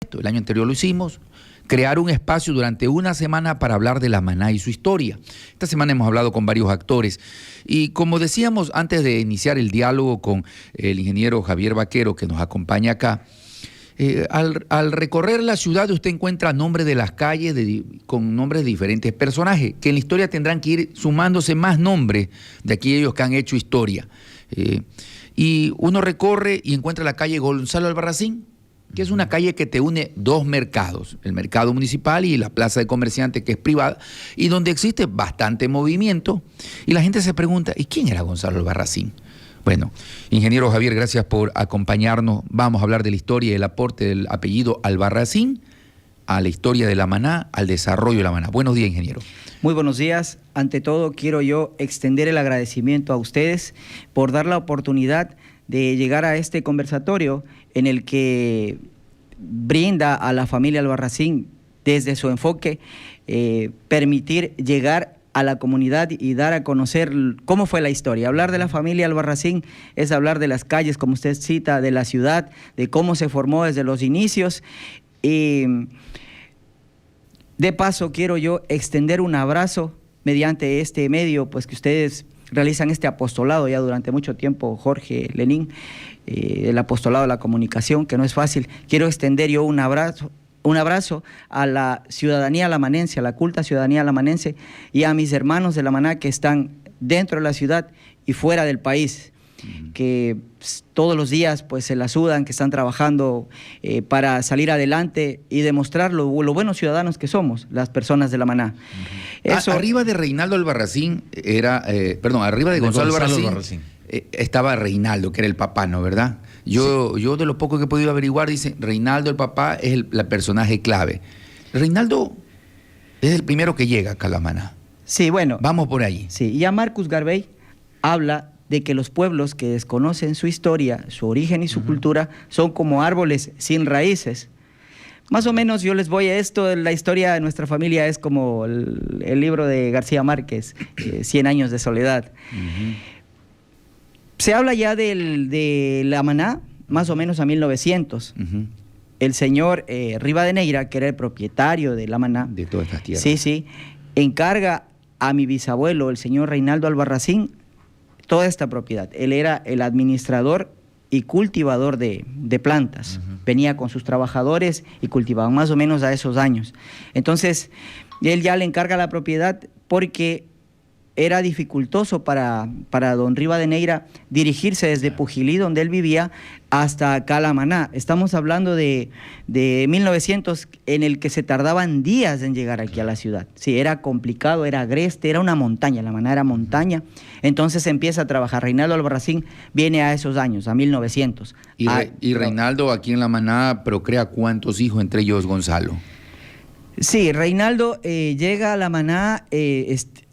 correcto, el año anterior lo hicimos, crear un espacio durante una semana para hablar de la Maná y su historia. Esta semana hemos hablado con varios actores y como decíamos antes de iniciar el diálogo con el ingeniero Javier Vaquero que nos acompaña acá, al recorrer la ciudad usted encuentra nombres de las calles con nombres de diferentes personajes, que en la historia tendrán que ir sumándose más nombres de aquellos que han hecho historia. Y uno recorre y encuentra la calle Gonzalo Albarracín, que es una calle que te une dos mercados, el mercado municipal y la plaza de comerciantes que es privada, y donde existe bastante movimiento, y la gente se pregunta, ¿y quién era Gonzalo Albarracín? Bueno, ingeniero Javier, gracias por acompañarnos. Vamos a hablar de la historia y el aporte del apellido Albarracín a la historia de la Maná, al desarrollo de la Maná. Buenos días, ingeniero. Muy buenos días. Ante todo, quiero yo extender el agradecimiento a ustedes por dar la oportunidad de llegar a este conversatorio en el que brinda a la familia Albarracín, desde su enfoque, permitir llegar a la comunidad y dar a conocer cómo fue la historia. Hablar de la familia Albarracín es hablar de las calles, como usted cita, de la ciudad, de cómo se formó desde los inicios. Y de paso quiero yo extender un abrazo mediante este medio, pues que ustedes realizan este apostolado ya durante mucho tiempo, Jorge, Lenín, el apostolado de la comunicación, que no es fácil. Quiero extender yo un abrazo a la ciudadanía lamanense, a la culta ciudadanía lamanense y a mis hermanos de la Maná que están dentro de la ciudad y fuera del país, que todos los días pues se la sudan, que están trabajando para salir adelante y demostrar lo buenos ciudadanos que somos, las personas de la Maná. Eso, arriba de Reinaldo Albarracín arriba de Gonzalo Albarracín estaba Reinaldo, que era el papá, ¿no? ¿Verdad? Yo de lo poco que he podido averiguar, dice, Reinaldo, el papá, es el personaje clave. Reinaldo es el primero que llega acá a la Maná. Sí, bueno. Vamos por allí. Sí, ya Marcus Garvey habla de que los pueblos que desconocen su historia, su origen y su cultura, son como árboles sin raíces. Más o menos yo les voy a esto, la historia de nuestra familia es como el libro de García Márquez, 100 años de soledad. Se habla ya de la Maná, más o menos a 1900. El señor Rivadeneira, que era el propietario de la Maná, de todas estas tierras. Sí, encarga a mi bisabuelo, el señor Reinaldo Albarracín, toda esta propiedad. Él era el administrador y cultivador de plantas. Venía con sus trabajadores y cultivaban más o menos a esos años. Entonces, él ya le encarga la propiedad porque era dificultoso para don Rivadeneira dirigirse desde Pujilí, donde él vivía, hasta Calamaná. Estamos hablando de 1900, en el que se tardaban días en llegar aquí a la ciudad. Sí, era complicado, era agreste, era una montaña, la Maná era montaña. Entonces empieza a trabajar. Reinaldo Albarracín viene a esos años, a 1900. Y Reinaldo aquí en la Maná procrea ¿cuántos hijos, entre ellos Gonzalo? Sí, Reinaldo llega a la Maná,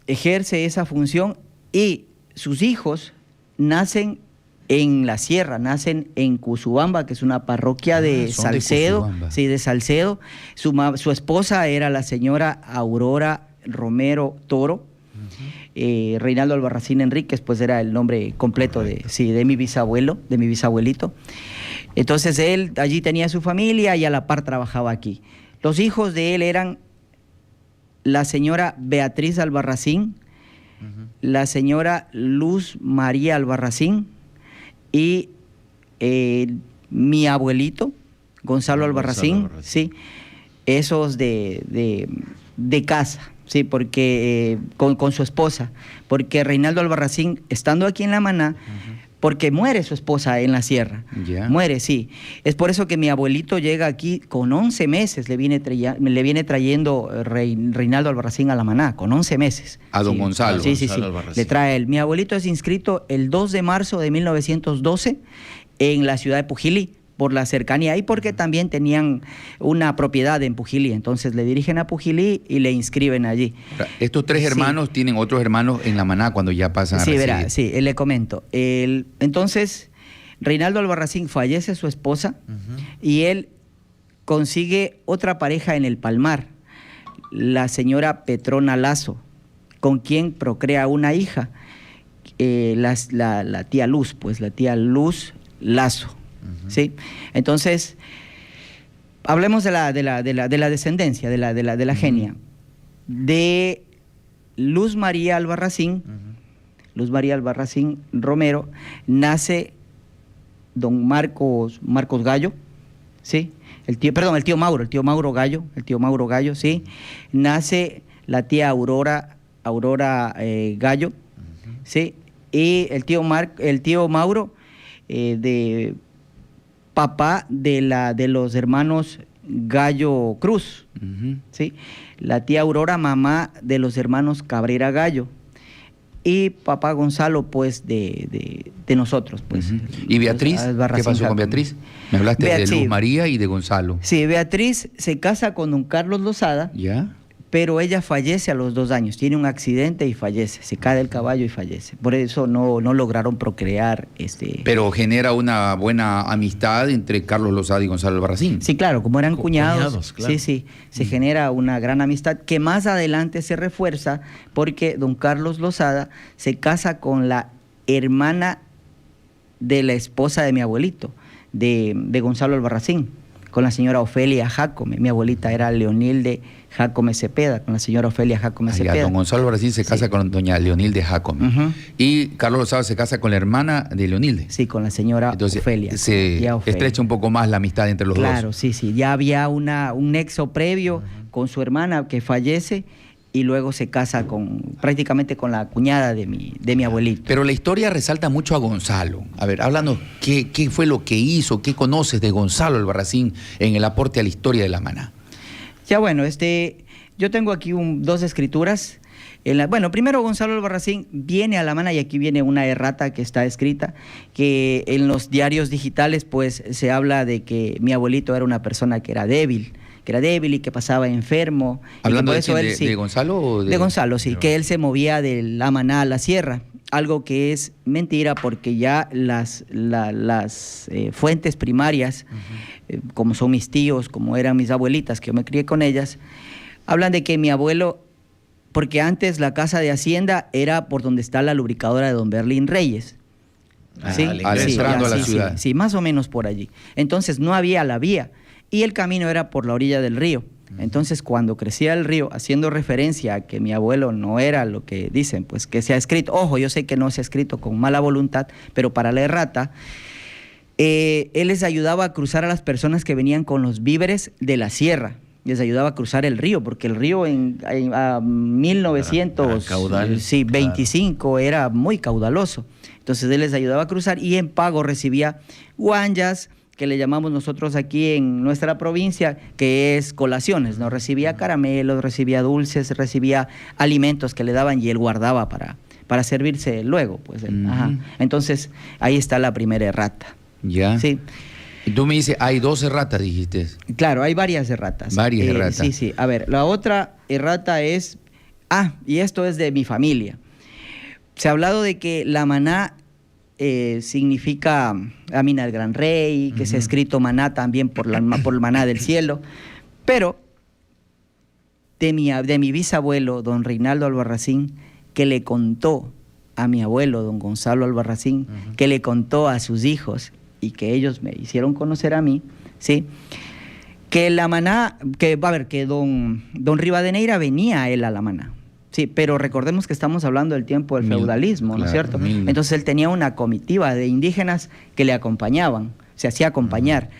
ejerce esa función y sus hijos nacen en la sierra, nacen en Cusubamba, que es una parroquia de Salcedo, de Salcedo. Su esposa era la señora Aurora Romero Toro. Reinaldo Albarracín Enríquez, pues era el nombre completo de mi bisabuelo, de mi bisabuelito. Entonces él allí tenía su familia y a la par trabajaba aquí. Los hijos de él eran la señora Beatriz Albarracín, la señora Luz María Albarracín y mi abuelito, Gonzalo Albarracín, sí, esos de casa, sí, porque con su esposa, porque Reinaldo Albarracín, estando aquí en la Maná, porque muere su esposa en la sierra. Muere, sí. Es por eso que mi abuelito llega aquí con 11 meses, le viene trayendo Reinaldo Albarracín a la Maná, con 11 meses. A don Gonzalo. Sí. Le trae él. Mi abuelito es inscrito el 2 de marzo de 1912 en la ciudad de Pujilí, por la cercanía y porque también tenían una propiedad en Pujilí. Entonces le dirigen a Pujilí y le inscriben allí. Estos tres hermanos tienen otros hermanos en la Maná cuando ya pasan a residir. Verá, sí, le comento. Entonces, Reinaldo Albarracín fallece su esposa y él consigue otra pareja en el Palmar, la señora Petrona Lazo, con quien procrea una hija, la tía Luz, pues la tía Luz Lazo. ¿Sí? Entonces, hablemos de la descendencia, de la genia. De Luz María Albarracín, Luz María Albarracín Romero, nace don Marcos Gallo, ¿sí? El tío Mauro Gallo, ¿sí? Nace la tía Aurora Gallo, ¿sí? Y el tío Mauro, de papá de los hermanos Gallo Cruz, ¿sí? La tía Aurora, mamá de los hermanos Cabrera Gallo. Y papá Gonzalo, pues, de nosotros, pues. ¿Y Beatriz? ¿Qué pasó con Beatriz? Me hablaste de Luz María y de Gonzalo. Sí, Beatriz se casa con don Carlos Lozada. ¿Ya? Pero ella fallece a los 2 años, tiene un accidente y fallece, se cae del caballo y fallece. Por eso no lograron procrear. Pero genera una buena amistad entre Carlos Lozada y Gonzalo Albarracín. Sí, claro, como eran cuñados, claro. sí, se genera una gran amistad que más adelante se refuerza porque don Carlos Lozada se casa con la hermana de la esposa de mi abuelito, de Gonzalo Albarracín, con la señora Ofelia Jácome. Mi abuelita era Leonilde Jácome Cepeda, con la señora Ofelia Jácome Cepeda. Don Gonzalo Albarracín se casa con doña Leonilde Jácome. Y Carlos Lozada se casa con la hermana de Leonilde. Sí, con la señora Ofelia. Se estrecha un poco más la amistad entre los dos. Claro, sí. Ya había un nexo previo con su hermana que fallece y luego se casa prácticamente con la cuñada de mi abuelito. Pero la historia resalta mucho a Gonzalo. A ver, háblanos, ¿qué fue lo que hizo? ¿Qué conoces de Gonzalo Albarracín en el aporte a la historia de la Maná? Ya bueno, yo tengo aquí 2 escrituras. Primero Gonzalo Albarracín viene a La Maná y aquí viene una errata que está escrita, que en los diarios digitales pues se habla de que mi abuelito era una persona que era débil y que pasaba enfermo. ¿Hablando de Gonzalo? O de Gonzalo, sí, que él se movía de La Maná a la sierra, algo que es mentira porque ya las fuentes primarias, como son mis tíos, como eran mis abuelitas, que yo me crié con ellas, hablan de que mi abuelo, porque antes la casa de Hacienda era por donde está la lubricadora de don Berlín Reyes. ¿Sí? Entrando a la ciudad. Sí, más o menos por allí. Entonces no había la vía y el camino era por la orilla del río. Entonces cuando crecía el río, haciendo referencia a que mi abuelo no era lo que dicen, pues que se ha escrito, ojo, yo sé que no se ha escrito con mala voluntad, pero para la errata, él les ayudaba a cruzar a las personas que venían con los víveres de la sierra. Les ayudaba a cruzar el río, porque el río a 1925 era muy caudaloso. Entonces él les ayudaba a cruzar y en pago recibía guanyas, que le llamamos nosotros aquí en nuestra provincia, que es colaciones, ¿no? Recibía caramelos, recibía dulces, recibía alimentos que le daban y él guardaba para servirse luego. Pues, Entonces ahí está la primera errata. Ya. Sí. Y tú me dices, hay 2 erratas, dijiste. Claro, hay varias erratas. Varias erratas. Sí. A ver, la otra errata es... y esto es de mi familia. Se ha hablado de que la Maná significa Amina el Gran Rey, que se ha escrito Maná también por el Maná del cielo. Pero de mi bisabuelo, don Reinaldo Albarracín, que le contó a mi abuelo, don Gonzalo Albarracín, que le contó a sus hijos y que ellos me hicieron conocer a mí, ¿sí? Que la Maná, que don Rivadeneira venía a él a la Maná, sí, pero recordemos que estamos hablando del tiempo del feudalismo, ¿no es cierto? Entonces él tenía una comitiva de indígenas que le acompañaban, se hacía acompañar.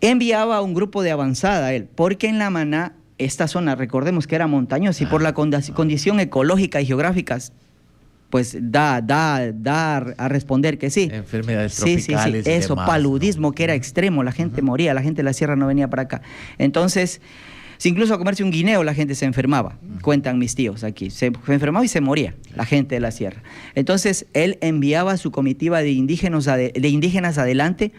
Enviaba a un grupo de avanzada a él, porque en la Maná, esta zona, recordemos que era montañosa y por la condición ecológica y geográfica, pues da a responder que sí. Enfermedades tropicales. Sí, eso, demás, paludismo, ¿no? que era extremo, la gente moría, la gente de la sierra no venía para acá. Entonces, si incluso a comerse un guineo la gente se enfermaba, cuentan mis tíos aquí, se enfermaba y se moría la gente de la sierra. Entonces, él enviaba a su comitiva de indígenas adelante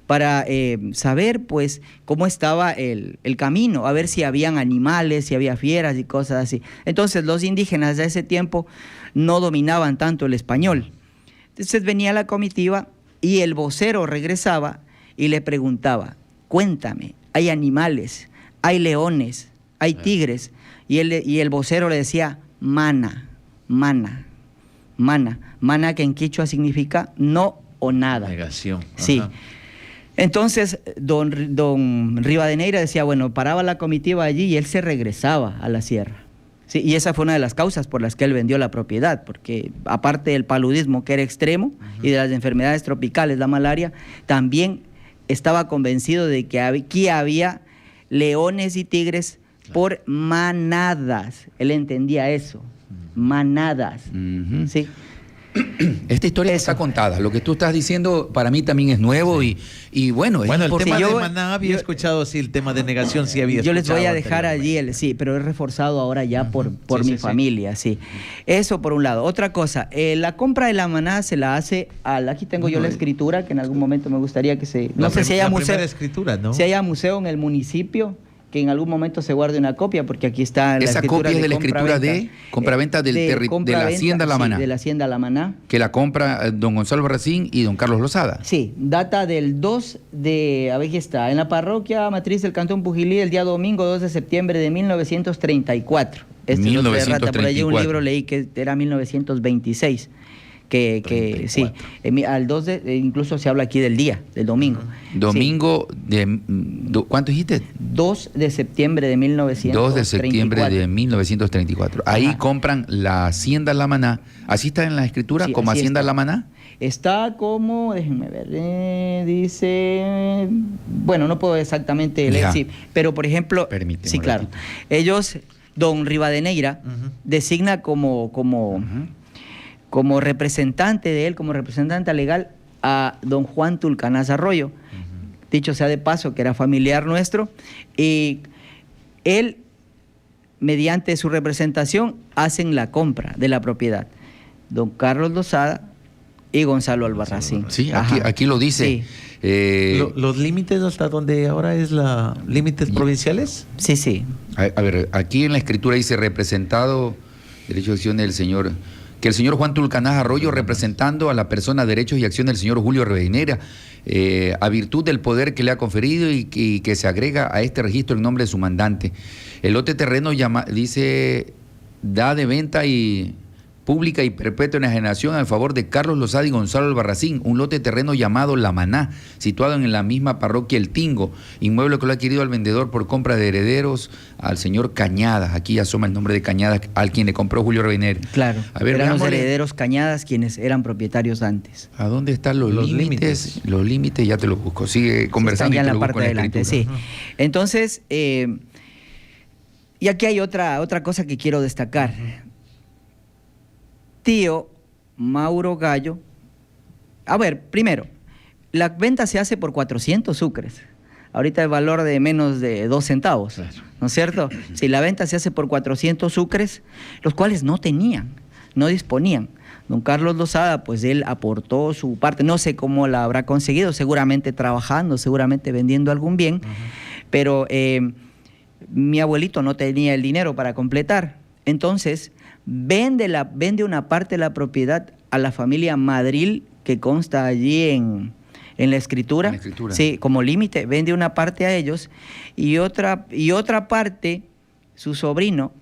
para saber pues cómo estaba el camino, a ver si habían animales, si había fieras y cosas así. Entonces los indígenas de ese tiempo no dominaban tanto el español. Entonces venía la comitiva y el vocero regresaba y le preguntaba, cuéntame, ¿hay animales? ¿Hay leones? ¿Hay tigres? Y el vocero le decía, mana, que en quichua significa no o nada. Negación. Sí. Entonces, don Rivadeneira decía, bueno, paraba la comitiva allí y él se regresaba a la sierra. Sí, y esa fue una de las causas por las que él vendió la propiedad, porque aparte del paludismo, que era extremo, y de las enfermedades tropicales, la malaria, también estaba convencido de que aquí había leones y tigres por manadas. Él entendía eso, manadas. ¿Sí? Esta historia está contada. Lo que tú estás diciendo para mí también es nuevo y bueno, el tema de Maná había escuchado, sí, el tema de negación sí había escuchado. Yo les voy a dejar allí, sí, pero es reforzado ahora ya por mi familia, sí. Eso por un lado. Otra cosa, la compra de la maná se la hace aquí tengo yo la escritura, que en algún momento me gustaría que no sé si haya museo. Escritura, ¿no? Si haya museo en el municipio, que en algún momento se guarde una copia, porque aquí está la esa escritura copia es de la escritura de compraventa de la Hacienda La Maná. Sí, de la Hacienda La Maná. Que la compra don Gonzalo Barracín y don Carlos Lozada. Sí, data del 2 de, a ver, aquí está, en la parroquia matriz del Cantón Pujilí, el día domingo 2 de septiembre de 1934. Este 1934. Por allí un libro leí que era 1926. Que sí, al 2 incluso se habla aquí del día, del domingo. Domingo de, ¿cuánto dijiste? 2 de septiembre de 1934. 2 de septiembre de 1934. Ahí compran la Hacienda La Maná. ¿Así está en la escritura, como Hacienda La Maná? Está como, déjenme ver, dice, bueno, no puedo exactamente leer, sí, pero por ejemplo, permíteme, sí, claro, ellos, don Rivadeneira, designa como representante de él, como representante legal, a don Juan Tulcanás Arroyo, dicho sea de paso, que era familiar nuestro, y él, mediante su representación, hacen la compra de la propiedad. Don Carlos Lozada y Gonzalo Albarracín. Sí, aquí lo dice. Sí. ¿Los límites hasta donde ahora es la límites provinciales? Sí, sí. A ver, aquí en la escritura dice representado, derecho de acción del señor... que el señor Juan Tulcanás Arroyo, representando a la persona, derechos y acción del señor Julio Rivadeneira, a virtud del poder que le ha conferido y que se agrega a este registro el nombre de su mandante. El lote terreno dice, da de venta y pública y perpetua enajenación en favor de Carlos Lozada y Gonzalo Albarracín, un lote de terreno llamado La Maná, situado en la misma parroquia El Tingo, inmueble que lo ha adquirido al vendedor por compra de herederos al señor Cañadas. Aquí asoma el nombre de Cañadas, al quien le compró Julio Rivadeneira. Claro, a ver, eran los herederos Cañadas quienes eran propietarios antes. ¿A dónde están los límites? Los límites ya te los busco. Sigue conversando. Sí, están ya en la parte de adelante, sí. Entonces, y aquí hay otra cosa que quiero destacar. Tío Mauro Gallo, a ver, primero, la venta se hace por 400 sucres. Ahorita el valor de menos de 2 centavos, claro. ¿No es cierto? Si la venta se hace por 400 sucres, los cuales no tenían, no disponían. Don Carlos Lozada, pues él aportó su parte, no sé cómo la habrá conseguido, seguramente trabajando, seguramente vendiendo algún bien, pero mi abuelito no tenía el dinero para completar. Entonces, vende una parte de la propiedad a la familia Madril, que consta allí en la escritura. Sí, como límite, vende una parte a ellos y otra parte, su sobrino,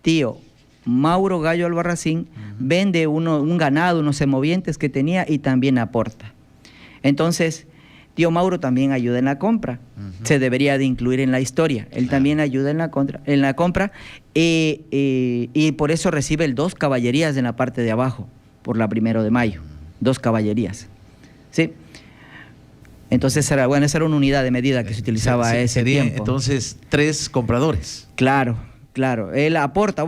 tío Mauro Gallo Albarracín, vende un ganado, unos semovientes que tenía y también aporta. Entonces, tío Mauro también ayuda en la compra. Se debería de incluir en la historia. Él también ayuda en la compra y por eso recibe el 2 caballerías en la parte de abajo, por la 1 de mayo. 2 caballerías. ¿Sí? Entonces, esa era una unidad de medida que se utilizaba a ese tiempo. Entonces, 3 compradores. Claro. Él aporta,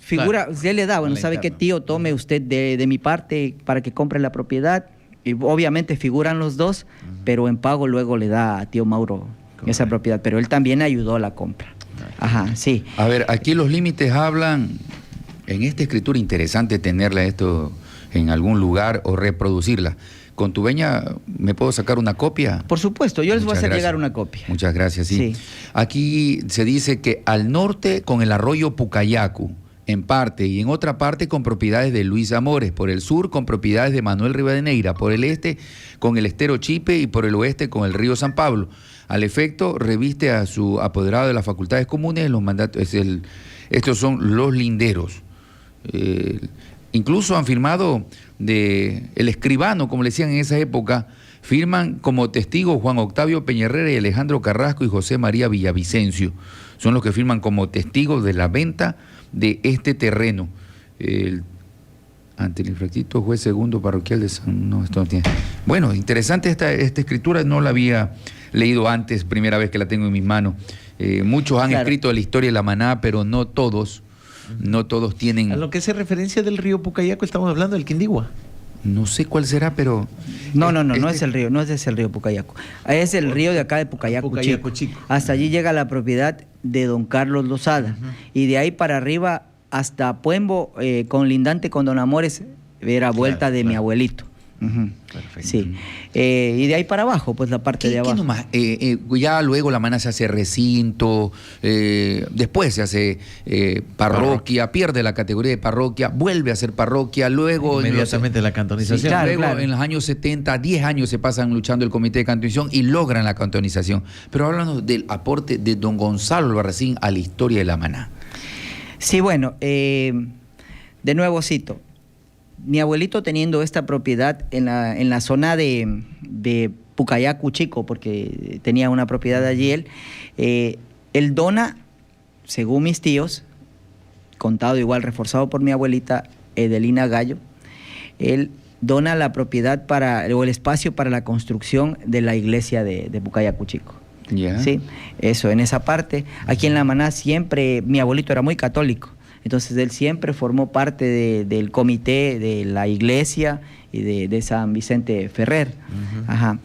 figura, claro. Él le da, sabe qué tío, tome usted de mi parte para que compre la propiedad. Y obviamente figuran los 2, pero en pago luego le da a tío Mauro esa propiedad. Pero él también ayudó a la compra. Ajá, sí. A ver, aquí los límites hablan, en esta escritura interesante tenerla esto en algún lugar o reproducirla. Con tu veña, ¿me puedo sacar una copia? Por supuesto, yo les voy a hacer llegar una copia. Muchas gracias, sí. Aquí se dice que al norte con el arroyo Pucayacu, en parte, y en otra parte con propiedades de Luis Amores, por el sur con propiedades de Manuel Rivadeneira, por el este con el estero Chipe y por el oeste con el río San Pablo. Al efecto, reviste a su apoderado de las facultades comunes los mandatos. Estos son los linderos. Incluso han firmado el escribano, como le decían en esa época, Firman como testigos Juan Octavio Peñerrera y Alejandro Carrasco y José María Villavicencio. Son los que firman como testigos de la venta de este terreno. Ante el infractito juez segundo parroquial de San... No, esto no tiene... Bueno, interesante esta escritura, no la había leído antes, primera vez que la tengo en mis manos. Muchos han escrito de la historia de la Maná, pero no todos tienen... A lo que hace referencia del río Pucayaco, estamos hablando del Quindigua. No sé cuál será, pero... No es el río, no es el río Pucayaco. Es el río de acá de Pucayaco Chico. Hasta allí llega la propiedad de don Carlos Lozada. Y de ahí para arriba hasta Puembo, conlindante con don Amores, era vuelta de mi abuelito. Perfecto. Sí. Y de ahí para abajo, pues la parte de abajo. ¿Qué nomás? Ya luego la Maná se hace recinto, después se hace parroquia, pierde la categoría de parroquia, vuelve a ser parroquia, luego... Inmediatamente la cantonización. Sí, luego en los años 70, 10 años se pasan luchando el comité de cantonización y logran la cantonización. Pero hablando del aporte de don Gonzalo Albarracín a la historia de la Maná. Sí, bueno, de nuevo cito. Mi abuelito teniendo esta propiedad en la zona de Pucayacu Chico, porque tenía una propiedad allí él dona, según mis tíos, contado igual, reforzado por mi abuelita Edelina Gallo, él dona la propiedad o el espacio para la construcción de la iglesia de Pucayacu Chico. Yeah. Sí, eso, en esa parte. Aquí en La Maná siempre, mi abuelito era muy católico. Entonces él siempre formó parte del comité de la iglesia y de San Vicente Ferrer. Ajá.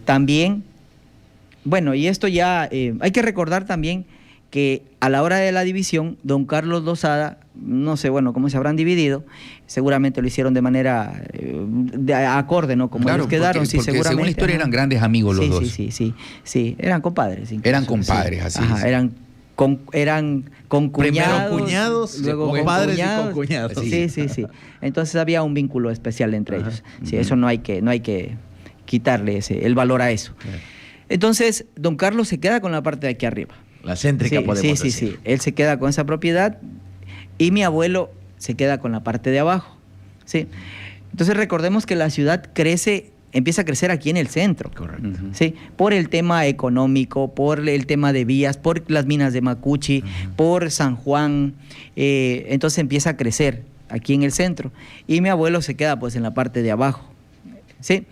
También, bueno, y esto ya, hay que recordar también que a la hora de la división, don Carlos Lozada, no sé, bueno, cómo se habrán dividido, seguramente lo hicieron de manera acorde, ¿no? Como ellos quedaron, sí, porque seguramente. Según la historia eran grandes amigos los dos. Sí, eran compadres. Incluso, eran compadres, así ajá, es. eran concuñados. Primero cuñados, luego compadres y concuñados. Sí. Entonces había un vínculo especial entre ellos. Sí, eso no hay que quitarle el valor a eso. Entonces, don Carlos se queda con la parte de aquí arriba. La céntrica, podemos decir. Sí. Él se queda con esa propiedad y mi abuelo se queda con la parte de abajo. Sí. Entonces recordemos que la ciudad empieza a crecer aquí en el centro. Correcto. ¿Sí? Por el tema económico, por el tema de vías, por las minas de Macuchi, por San Juan. Entonces empieza a crecer aquí en el centro. Y mi abuelo se queda pues en la parte de abajo. ¿Sí?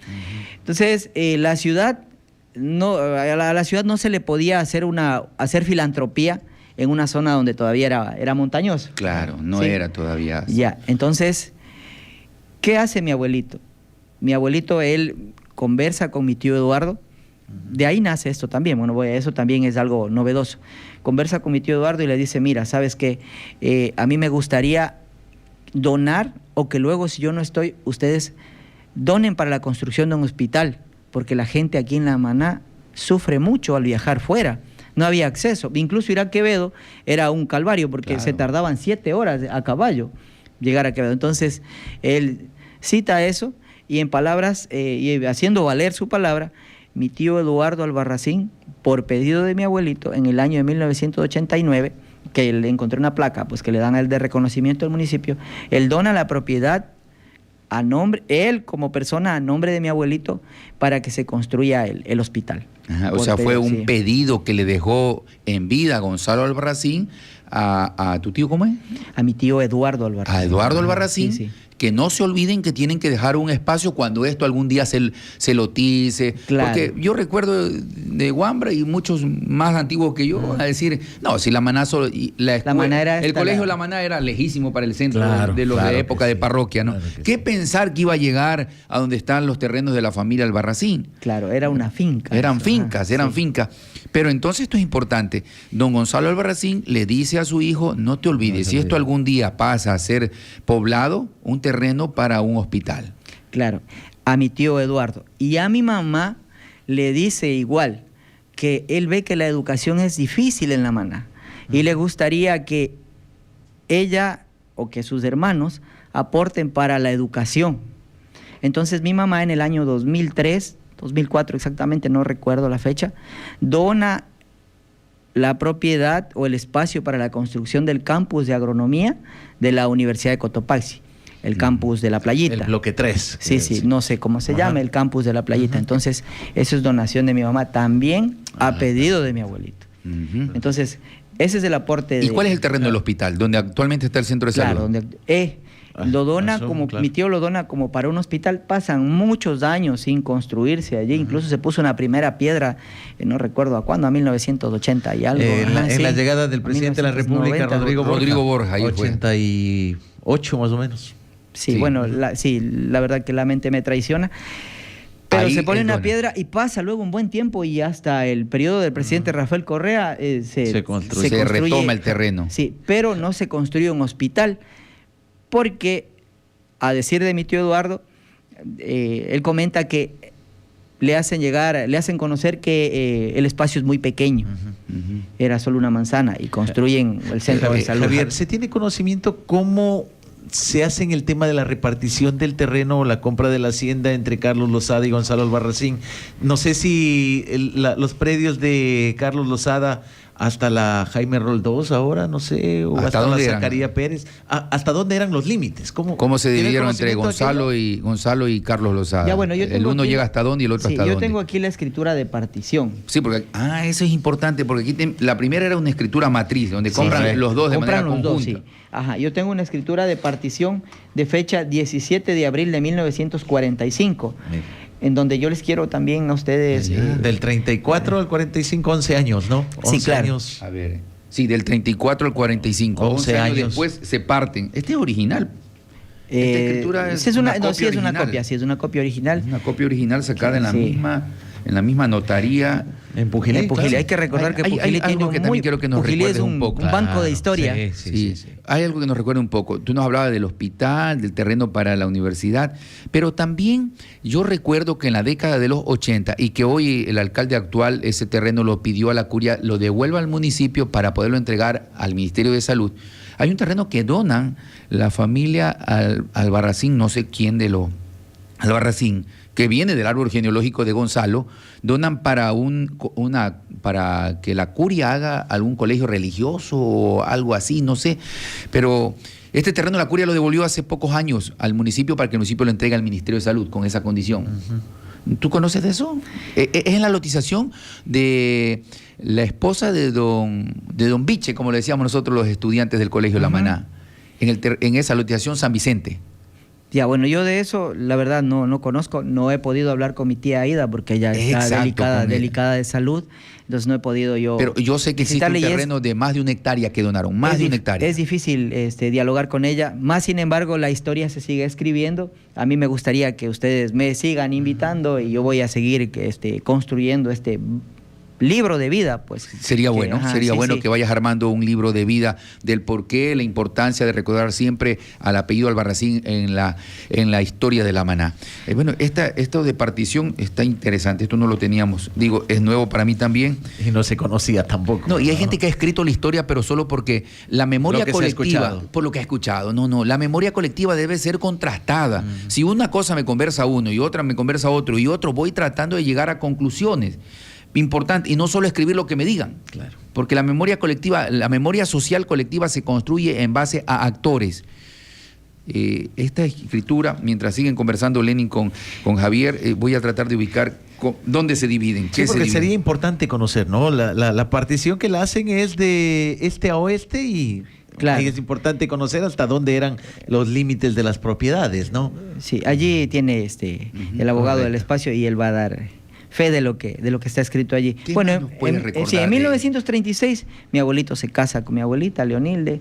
Entonces, la ciudad, a la ciudad no se le podía hacer filantropía en una zona donde todavía era montañoso. Claro, no era todavía así. Ya, entonces, ¿qué hace mi abuelito? Mi abuelito, él conversa con mi tío Eduardo, de ahí nace esto también, bueno, eso también es algo novedoso. Conversa con mi tío Eduardo y le dice, mira, ¿sabes qué? A mí me gustaría donar, o que luego si yo no estoy, ustedes donen para la construcción de un hospital, porque la gente aquí en La Maná sufre mucho al viajar fuera. No había acceso, incluso ir a Quevedo era un calvario, porque se tardaban 7 horas a caballo llegar a Quevedo. Entonces, él cita eso, y en palabras, y haciendo valer su palabra, mi tío Eduardo Albarracín, por pedido de mi abuelito, en el año de 1989, que le encontré una placa, pues que le dan el de reconocimiento del municipio, él dona la propiedad a nombre, él como persona, a nombre de mi abuelito, para que se construya el hospital. Ajá, o sea, fue un pedido que le dejó en vida Gonzalo Albarracín a tu tío, ¿cómo es? A mi tío Eduardo Albarracín. A Eduardo Albarracín. Sí. Que no se olviden que tienen que dejar un espacio cuando esto algún día se lotice. Claro. Porque yo recuerdo de Wambra y muchos más antiguos que yo a decir, no, si La Maná solo... el colegio La Maná era lejísimo para el centro de los de época de parroquia, ¿no? Claro ¿Qué pensar que iba a llegar a donde están los terrenos de la familia Albarracín? Claro, era una finca. Eran fincas. Pero entonces esto es importante. Don Gonzalo Albarracín le dice a su hijo, no te olvides, si esto algún día pasa a ser poblado, un terreno para un hospital. Claro, a mi tío Eduardo. Y a mi mamá le dice igual, que él ve que la educación es difícil en La Maná y le gustaría que ella o que sus hermanos aporten para la educación. Entonces mi mamá en el año 2003, 2004 exactamente, no recuerdo la fecha, dona la propiedad o el espacio para la construcción del campus de agronomía de la Universidad de Cotopaxi. el campus de la Playita. El bloque 3. Sí, no sé cómo se llama, el campus de la Playita. Entonces, eso es donación de mi mamá, también a pedido de mi abuelito. Entonces, ese es el aporte. ¿Y cuál es el terreno del hospital, donde actualmente está el centro de salud? Claro, donde lo dona mi tío lo dona como para un hospital. Pasan muchos años sin construirse allí. Incluso se puso una primera piedra, no recuerdo a cuándo, a 1980 y algo. En la llegada del presidente de la República, Rodrigo Borja. Ahí 88 más o menos. Sí, bueno, la verdad que la mente me traiciona. Pero Ahí se pone una dona. piedra y pasa luego un buen tiempo y hasta el periodo del presidente Rafael Correa Se construye, retoma el terreno. Sí, pero no se construye un hospital porque, a decir de mi tío Eduardo, él comenta que le hacen conocer que el espacio es muy pequeño. Era solo una manzana y construyen el centro de salud. Javier, ¿se tiene conocimiento cómo se hace en el tema de la repartición del terreno o la compra de la hacienda entre Carlos Lozada y Gonzalo Albarracín? No sé si los predios de Carlos Lozada hasta la Jaime Roldós ahora, no sé, o hasta la Zacarías Pérez, ¿hasta dónde eran los límites? ¿Cómo se dividieron entre Gonzalo y Carlos Lozada? Ya, bueno, el uno llega hasta dónde y el otro hasta dónde. Yo tengo aquí la escritura de partición. Sí, porque eso es importante, porque aquí la primera era una escritura matriz, donde compran los dos de manera conjunta. Ajá, yo tengo una escritura de partición de fecha 17 de abril de 1945. En donde yo les quiero también a ustedes... Del 34 al 45, 11 años, ¿no? 11 sí, claro. años. A ver, sí, del 34 al 45. 11 años después se parten. Este es original. Esta escritura es una copia. Sí, es una copia original. Una copia original sacada en la misma notaría. En Pujilí. Claro. Hay que recordar que Pujilí tiene algo que también quiero que nos recuerde un poco. Un banco de historia. Sí. Hay algo que nos recuerda un poco. Tú nos hablabas del hospital, del terreno para la universidad, pero también yo recuerdo que en la década de los 80 y que hoy el alcalde actual ese terreno lo pidió a la curia, lo devuelva al municipio para poderlo entregar al Ministerio de Salud. Hay un terreno que donan la familia Albarracín, no sé quién de los Albarracín, que viene del árbol genealógico de Gonzalo, donan para que la curia haga algún colegio religioso o algo así, no sé. Pero este terreno la curia lo devolvió hace pocos años al municipio para que el municipio lo entregue al Ministerio de Salud con esa condición. ¿Tú conoces de eso? Es en la lotización de la esposa de don Biche, como le decíamos nosotros los estudiantes del Colegio La Maná, en esa lotización San Vicente. Ya, bueno, yo de eso, la verdad, no conozco, no he podido hablar con mi tía Aida porque ella está delicada de salud, entonces no he podido yo... Pero yo sé que existe un terreno de más de 1 hectárea que donaron, más de 1 hectárea. Es difícil dialogar con ella, más sin embargo la historia se sigue escribiendo. A mí me gustaría que ustedes me sigan invitando y yo voy a seguir construyendo este libro de vida, pues. Sería bueno que vayas armando un libro de vida del porqué, la importancia de recordar siempre al apellido Albarracín en la historia de La Maná. Bueno, esto de partición está interesante, esto no lo teníamos, digo, es nuevo para mí también. Y no se conocía tampoco. No, y hay gente que ha escrito la historia, pero solo porque la memoria colectiva, por lo que ha escuchado, la memoria colectiva debe ser contrastada. Si una cosa me conversa uno y otra me conversa otro y otro, voy tratando de llegar a conclusiones. Importante, y no solo escribir lo que me digan, claro. Porque la memoria colectiva, la memoria social colectiva se construye en base a actores. Esta escritura, mientras siguen conversando Lenin con Javier, voy a tratar de ubicar dónde se dividen. Sí, porque sería importante conocer, ¿no? La partición que la hacen es de este a oeste y... Claro. Y es importante conocer hasta dónde eran los límites de las propiedades, ¿no? Sí, allí tiene el abogado del espacio y él va a dar fe de lo que está escrito allí. Bueno, en 1936 mi abuelito se casa con mi abuelita Leonilde,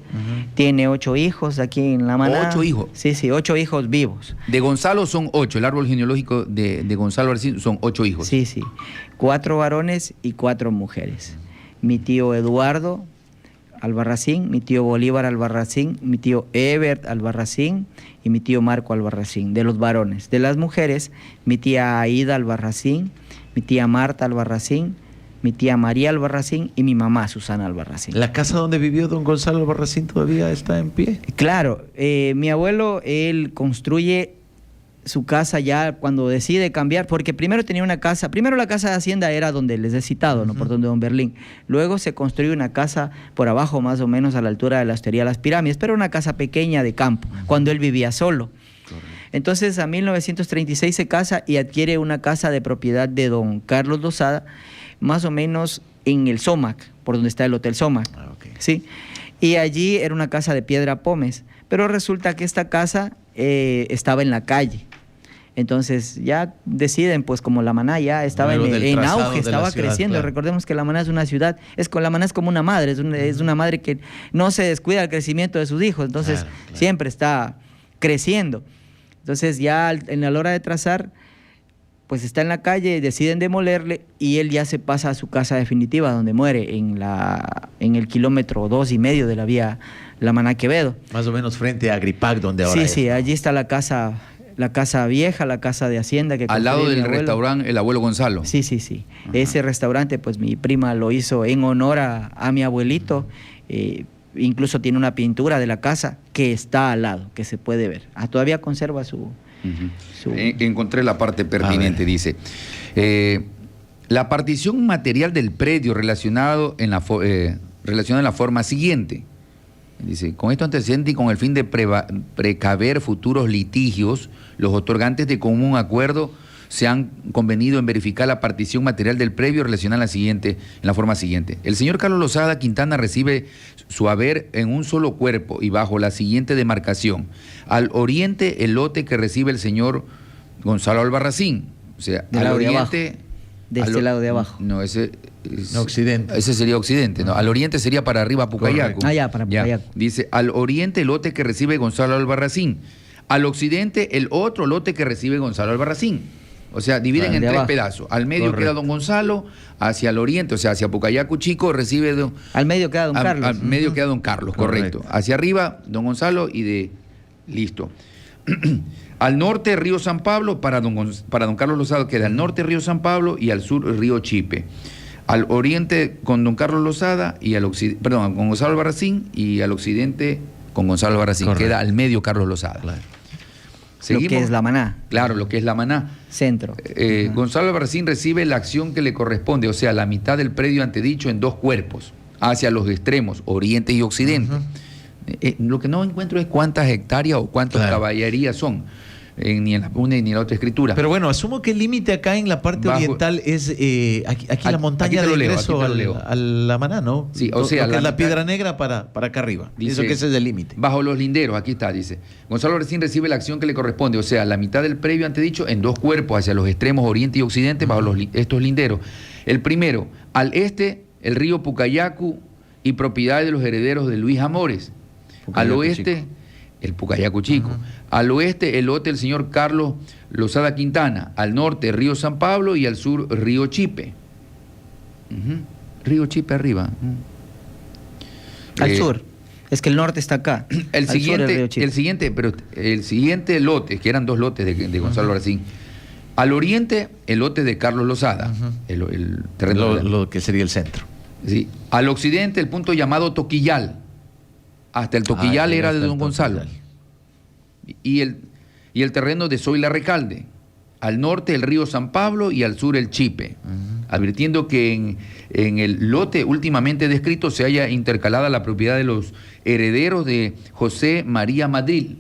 tiene 8 hijos aquí en La Maná. 8 hijos. Sí, 8 hijos vivos. De Gonzalo son 8, el árbol genealógico de Gonzalo Albarracín son 8 hijos. Sí, 4 varones y 4 mujeres. Mi tío Eduardo Albarracín, mi tío Bolívar Albarracín, mi tío Ebert Albarracín y mi tío Marco Albarracín, de los varones. De las mujeres, mi tía Aida Albarracín, mi tía Marta Albarracín, mi tía María Albarracín y mi mamá Susana Albarracín. ¿La casa donde vivió don Gonzalo Albarracín todavía está en pie? Claro, mi abuelo, él construye su casa ya cuando decide cambiar, porque primero tenía una casa, primero la casa de Hacienda era donde les he citado, ¿no? Por donde Don Berlín. Luego se construye una casa por abajo, más o menos a la altura de la Hostería Las Pirámides, pero una casa pequeña de campo, cuando él vivía solo. Entonces, a 1936 se casa y adquiere una casa de propiedad de don Carlos Lozada, más o menos en el Somac, por donde está el Hotel Somac. ¿Sí? Y allí era una casa de piedra pómez, pero resulta que esta casa estaba en la calle. Entonces ya deciden, pues como La Maná ya estaba en auge, estaba creciendo. Claro. Recordemos que La Maná es una ciudad, La Maná es como una madre, es una madre que no se descuida del crecimiento de sus hijos, entonces siempre está creciendo. Entonces ya en la hora de trazar, pues está en la calle, deciden demolerle y él ya se pasa a su casa definitiva, donde muere en el kilómetro 2,5 de la vía La Maná Quevedo. Más o menos frente a Agripac, donde ahora es. Sí, allí está la casa vieja, la casa de Hacienda. Que al lado del restaurante El Abuelo Gonzalo. Sí. Ajá. Ese restaurante, pues mi prima lo hizo en honor a mi abuelito. Incluso tiene una pintura de la casa que está al lado, que se puede ver. Todavía conserva su... Encontré la parte pertinente, dice. La partición material del predio relacionada en la forma siguiente. Dice, con esto antecedente y con el fin de precaver futuros litigios, los otorgantes de común acuerdo se han convenido en verificar la partición material del predio relacionada en la forma siguiente. El señor Carlos Lozada Quintana recibe su haber en un solo cuerpo y bajo la siguiente demarcación. Al oriente, el lote que recibe el señor Gonzalo Albarracín. O sea, al oriente... De este lado de abajo. No, ese... occidente. Ese sería occidente, ¿no? Al oriente sería para arriba Pucayacu. Para Pucayacu. Dice, al oriente el lote que recibe Gonzalo Albarracín. Al occidente el otro lote que recibe Gonzalo Albarracín. O sea, dividen en tres pedazos. Al medio queda don Gonzalo, hacia el oriente, o sea, hacia Pucayacu Chico recibe... Al medio queda don Carlos. Al medio queda don Carlos, correcto. Hacia arriba don Gonzalo y listo. Al norte, Río San Pablo, para don Carlos Lozada queda al norte Río San Pablo y al sur Río Chipe. Al oriente con don Carlos Lozada y al occidente, perdón, con Gonzalo Albarracín y al occidente con Gonzalo Albarracín. Correcto. Queda al medio Carlos Lozada. Claro. ¿Seguimos? Lo que es La Maná. Claro, lo que es La Maná. Centro. Gonzalo Albarracín recibe la acción que le corresponde, o sea, la mitad del predio antedicho en dos cuerpos, hacia los extremos, oriente y occidente. Lo que no encuentro es cuántas hectáreas o cuántas caballerías son, ni en la una ni en la otra escritura. Pero bueno, asumo que el límite acá en la parte oriental es aquí la montaña de ingreso a La Maná, ¿no? Sí, o sea, lo que es la Piedra Negra para acá arriba. Dice, eso que ese es el límite. Bajo los linderos, aquí está, dice. Gonzalo recién recibe la acción que le corresponde, o sea, la mitad del previo antedicho en dos cuerpos hacia los extremos oriente y occidente, bajo estos linderos. El primero, al este, el río Pucayacu y propiedad de los herederos de Luis Amores. Al oeste, Chico. El Pucayacu Chico. Al oeste, el lote del señor Carlos Lozada Quintana. Al norte, Río San Pablo y al sur, Río Chipe. Río Chipe arriba. Al sur. Es que el norte está acá. El siguiente lote, que eran dos lotes de Gonzalo Albarracín. Al oriente, el lote de Carlos Lozada. El terreno lo que sería el centro. Sí. Al occidente, el punto llamado Toquillal. Hasta el Toquillal era de don Gonzalo. Y el terreno de Zoila Recalde. Al norte el río San Pablo y al sur el Chipe. Advirtiendo que en el lote últimamente descrito se haya intercalada la propiedad de los herederos de José María Madrid.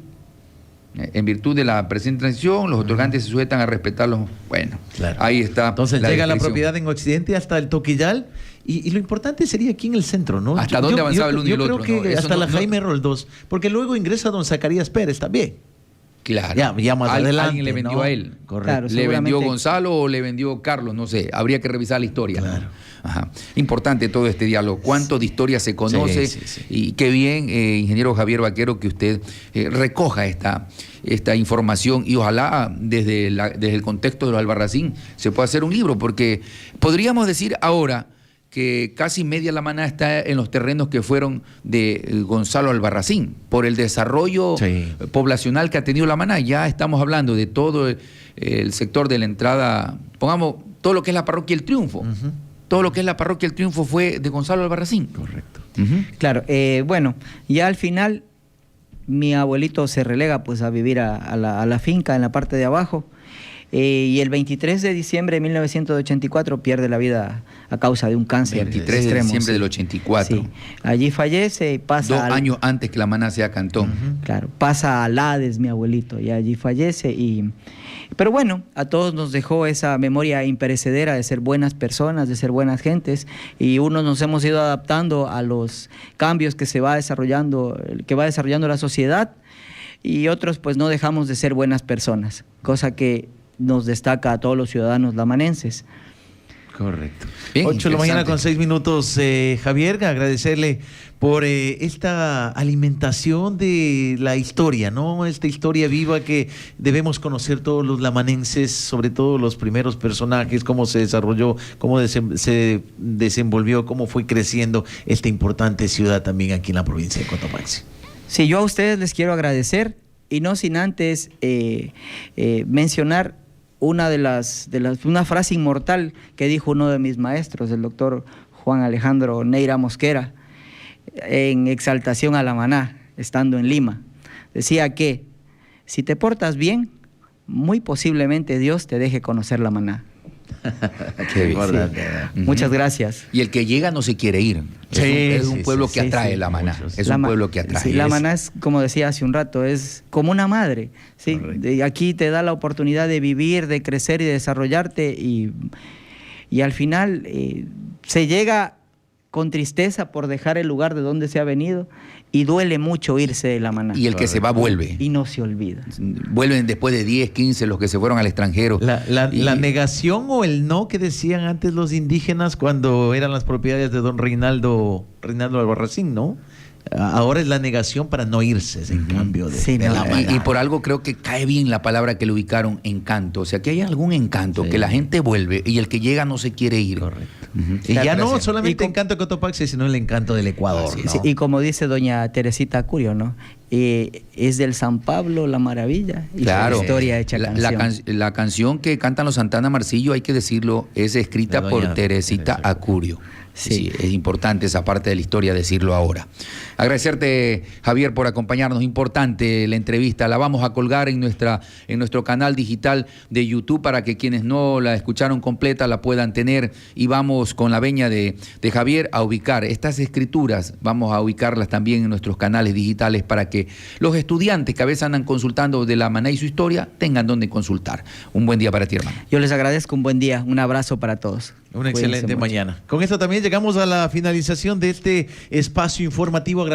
En virtud de la presente transición, los otorgantes se sujetan a respetarlos. Bueno, ahí está. Entonces llega la propiedad en occidente hasta el Toquillal. Y lo importante sería aquí en el centro, ¿no? ¿Hasta dónde avanzaba el uno y el otro? Yo creo que hasta la Jaime Roldós, porque luego ingresa don Zacarías Pérez también. Claro. Ya más adelante. Alguien le vendió a él. Correcto. Claro, le vendió Gonzalo o le vendió Carlos, no sé. Habría que revisar la historia. Claro. Ajá. Importante todo este diálogo. Cuánto de historia se conoce. Sí. Y qué bien, ingeniero Javier Vaquero, que usted recoja esta información y ojalá desde el contexto de los Albarracín se pueda hacer un libro, porque podríamos decir ahora que casi media La Maná está en los terrenos que fueron de Gonzalo Albarracín, por el desarrollo poblacional que ha tenido La Maná. Ya estamos hablando de todo el sector de la entrada, pongamos todo lo que es la parroquia El Triunfo. Todo lo que es la parroquia El Triunfo fue de Gonzalo Albarracín. Correcto. Claro, bueno, ya al final mi abuelito se relega pues a vivir a la finca en la parte de abajo. Y el 23 de diciembre de 1984 pierde la vida a causa de un cáncer 23 extremo. de diciembre Sí. del 84. Sí. Allí fallece y pasa... 2 años antes que la maná sea Cantón. Claro, pasa al Hades, mi abuelito, y allí fallece. Pero bueno, a todos nos dejó esa memoria imperecedera de ser buenas personas, de ser buenas gentes, y unos nos hemos ido adaptando a los cambios que va desarrollando la sociedad, y otros pues no dejamos de ser buenas personas, cosa que nos destaca a todos los ciudadanos lamanenses. Correcto. Bien, 8 de la mañana interesante. con 6 minutos. Javier, agradecerle por esta alimentación de la historia, ¿no? Esta historia viva que debemos conocer todos los lamanenses, sobre todo los primeros personajes, cómo se desarrolló, cómo se desenvolvió, cómo fue creciendo esta importante ciudad también aquí en la provincia de Cotopaxi. Sí, yo a ustedes les quiero agradecer, y no sin antes mencionar una frase inmortal que dijo uno de mis maestros, el doctor Juan Alejandro Neira Mosquera, en exaltación a la maná, estando en Lima. Decía que si te portas bien, muy posiblemente Dios te deje conocer la maná. Qué bien. Importante, Ujú. Muchas gracias. Y el que llega no se quiere ir. Es un pueblo que atrae la maná. Es un pueblo que atrae. Sí, la maná es, como decía hace un rato, es como una madre. ¿Sí? Aquí te da la oportunidad de vivir, de crecer y de desarrollarte, y al final se llega con tristeza por dejar el lugar de donde se ha venido, y duele mucho irse de la maná. Y el que se va vuelve. Y no se olvida. Vuelven después de 10, 15 los que se fueron al extranjero. La negación o el no que decían antes los indígenas cuando eran las propiedades de don Reinaldo Albarracín, ¿no? Ahora es la negación para no irse, en cambio de la maná. Y por algo creo que cae bien la palabra que le ubicaron, encanto. O sea, que hay algún encanto, que la gente vuelve y el que llega no se quiere ir. Correcto. Ujú. Y ya no Gracias. solamente encanto de Cotopaxi, sino el encanto del Ecuador, ¿no? Sí, y como dice doña Teresita Curio, ¿no? Es del San Pablo la maravilla y Claro, su historia hecha canción. la canción que cantan los Santana Marcillo, hay que decirlo, es escrita De por doña Teresita Teresa. Acurio. Sí. Sí, es importante esa parte de la historia decirlo ahora. Agradecerte, Javier, por acompañarnos. Importante la entrevista. La vamos a colgar en nuestro canal digital de YouTube para que quienes no la escucharon completa la puedan tener. Y vamos con la veña de Javier a ubicar estas escrituras. Vamos a ubicarlas también en nuestros canales digitales para que los estudiantes que a veces andan consultando de la maná y su historia tengan donde consultar. Un buen día para ti, hermano. Yo les agradezco, un buen día, un abrazo para todos. Una Cuídense excelente mucho. mañana. Con esto también llegamos a la finalización de este espacio informativo.